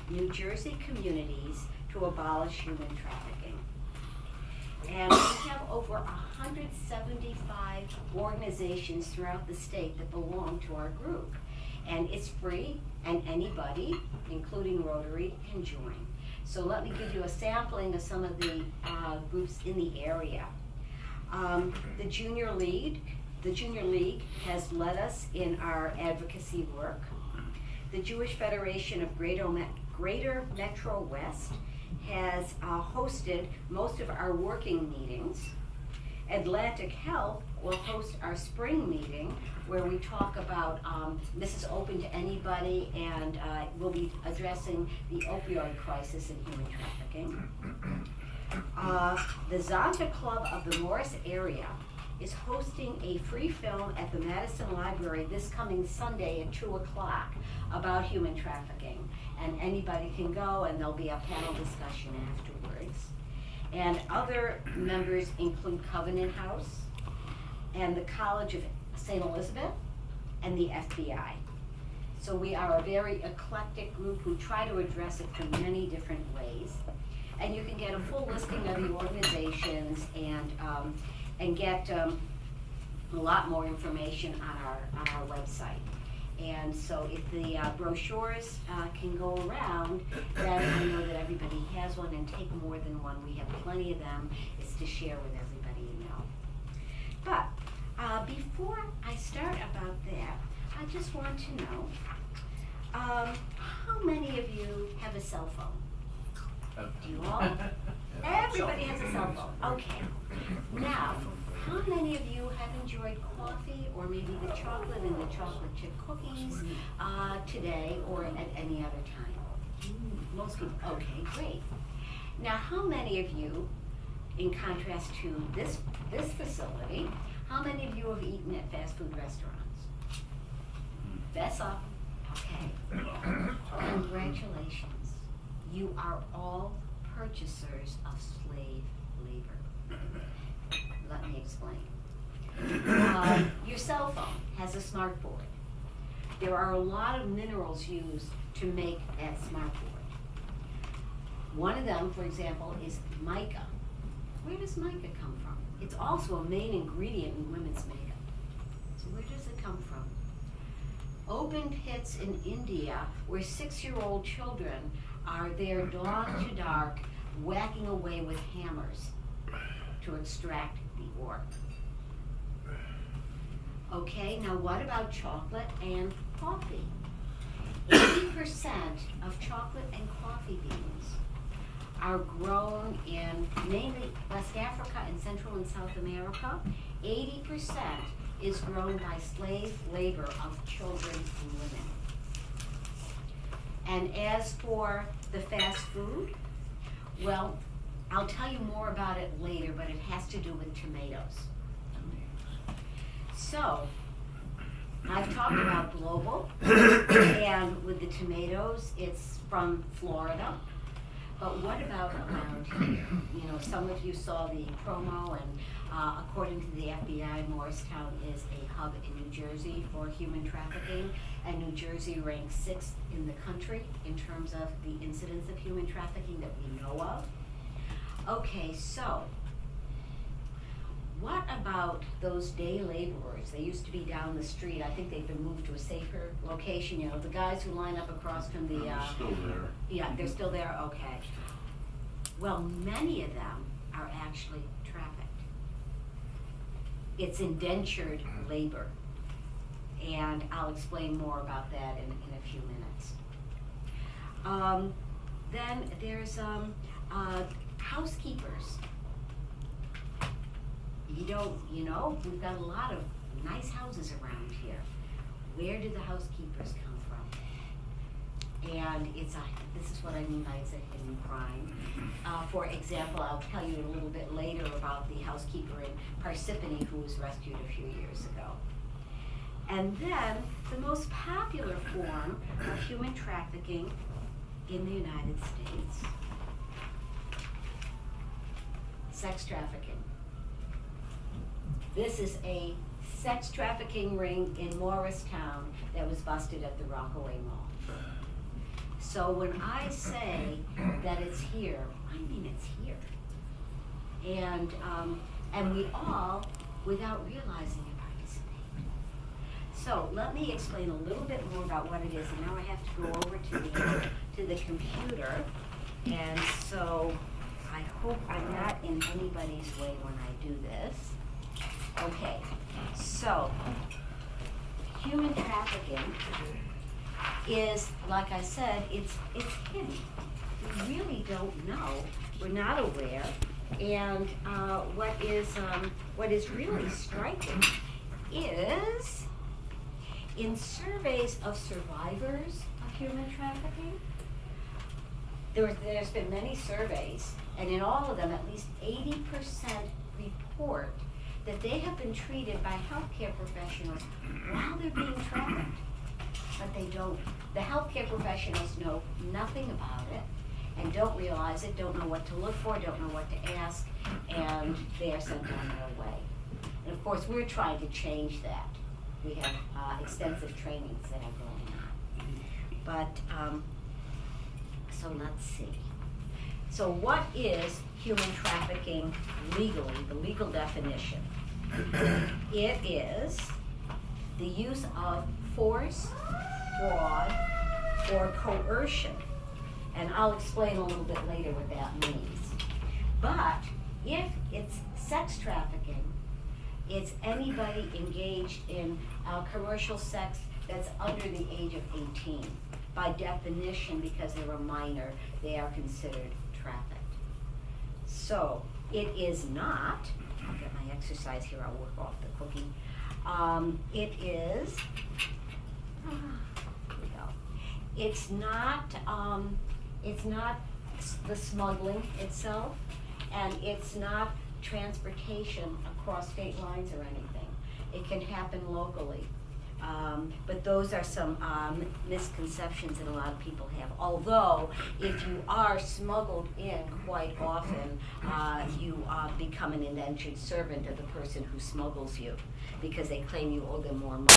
New Jersey communities to abolish human trafficking. And we have over 175 organizations throughout the state that belong to our group. And it's free, and anybody, including Rotary, can join. So let me give you a sampling of some of the groups in the area. The Junior League has led us in our advocacy work. The Jewish Federation of Greater Metro West has hosted most of our working meetings. Atlantic Health will host our spring meeting where we talk about, this is open to anybody, and we'll be addressing the opioid crisis in human trafficking. The Zonta Club of the Morris area is hosting a free film at the Madison Library this coming Sunday at 2 o'clock about human trafficking. And anybody can go, and there'll be a panel discussion afterwards. And other members include Covenant House and the College of St. Elizabeth and the FBI. So we are a very eclectic group who try to address it from many different ways. And you can get a full listing of the organizations and get a lot more information on our website. And so if the brochures can go around, then I know that everybody has one, and take more than one. We have plenty of them. It's to share with everybody you know. But before I start about that, I just want to know, how many of you have a cell phone? Do you all? Everybody has a cell phone. Okay. Now, how many of you have enjoyed coffee or maybe the chocolate and the chocolate chip cookies today or at any other time? Most people. Okay, great. Now, how many of you, in contrast to this facility, how many of you have eaten at fast food restaurants? Fess up. Okay. Congratulations. You are all purchasers of slave labor. Let me explain. Your cell phone has a smart board. There are a lot of minerals used to make that smart board. One of them, for example, is mica. Where does mica come from? It's also a main ingredient in women's makeup. So where does it come from? Open pits in India where 6-year-old children are there dawn to dark whacking away with hammers to extract the ore. Okay, now what about chocolate and coffee? 80% of chocolate and coffee beans are grown in mainly West Africa and Central and South America. 80% is grown by slave labor of children and women. And as for the fast food, well, I'll tell you more about it later, but it has to do with tomatoes. So, I've talked about global, and with the tomatoes, it's from Florida. But what about around here? You know, some of you saw the promo, and according to the FBI, Morristown is a hub in New Jersey for human trafficking, and New Jersey ranks 6th in the country in terms of the incidence of human trafficking that we know of. Okay, so what about those day laborers? They used to be down the street. I think they've been moved to a safer location. You know, the guys who line up across from the... still there. Yeah, they're still there? Okay. Well, many of them are actually trafficked. It's indentured labor. And I'll explain more about that in a few minutes. Then there's housekeepers. You know, we've got a lot of nice houses around here. Where do the housekeepers come from? And this is what I mean by it's a hidden crime. For example, I'll tell you a little bit later about the housekeeper in Parsippany who was rescued a few years ago. And then the most popular form of human trafficking in the United States, sex trafficking. This is a sex trafficking ring in Morristown that was busted at the Rockaway Mall. So when I say that it's here, I mean it's here. And we all, without realizing it, participate. So let me explain a little bit more about what it is, and now I have to go over to the computer. And so I hope I'm not in anybody's way when I do this. Okay, so human trafficking is, like I said, it's hidden. We really don't know. We're not aware. And what is really striking is in surveys of survivors of human trafficking, there's been many surveys, and in all of them, at least 80% report that they have been treated by healthcare professionals while they're being trafficked. But they don't. The healthcare professionals know nothing about it and don't realize it, don't know what to look for, don't know what to ask, and they are sent on their way. And of course, we're trying to change that. We have extensive trainings that are going on. But, so let's see. So what is human trafficking legally, the legal definition? It is the use of force, fraud, or coercion. And I'll explain a little bit later what that means. But if it's sex trafficking, it's anybody engaged in commercial sex that's under the age of 18. By definition, because they're a minor, they are considered trafficked. So it is not, I'll get my exercise here, I'll work off the cookie. It is, here we go. It's not the smuggling itself, and it's not transportation across state lines or anything. It can happen locally. But those are some misconceptions that a lot of people have. Although, if you are smuggled in quite often, you become an indentured servant of the person who smuggles you, because they claim you owe them more money.